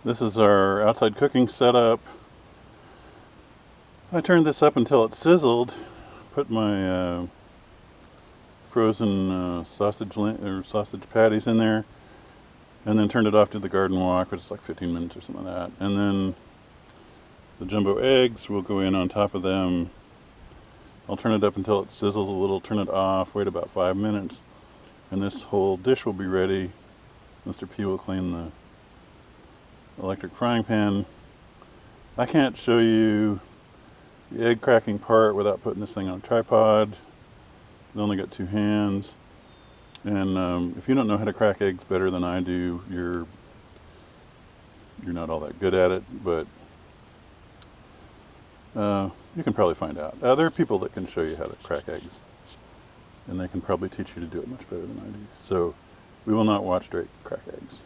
This is our outside cooking setup. I turned this up until it sizzled. Put my frozen sausage patties in there, and then turned it off to the garden wok, which is like 15 minutes or something like that. And then the jumbo eggs will go in on top of them. I'll turn it up until it sizzles a little, turn it off, wait about 5 minutes, and this whole dish will be ready. Mr. P will clean the electric frying pan. I can't show you the egg cracking part without putting this thing on a tripod. I've only got 2 hands. And if you don't know how to crack eggs better than I do, you're not all that good at it, but you can probably find out. There are people that can show you how to crack eggs, and they can probably teach you to do it much better than I do. So we will not watch Drake crack eggs.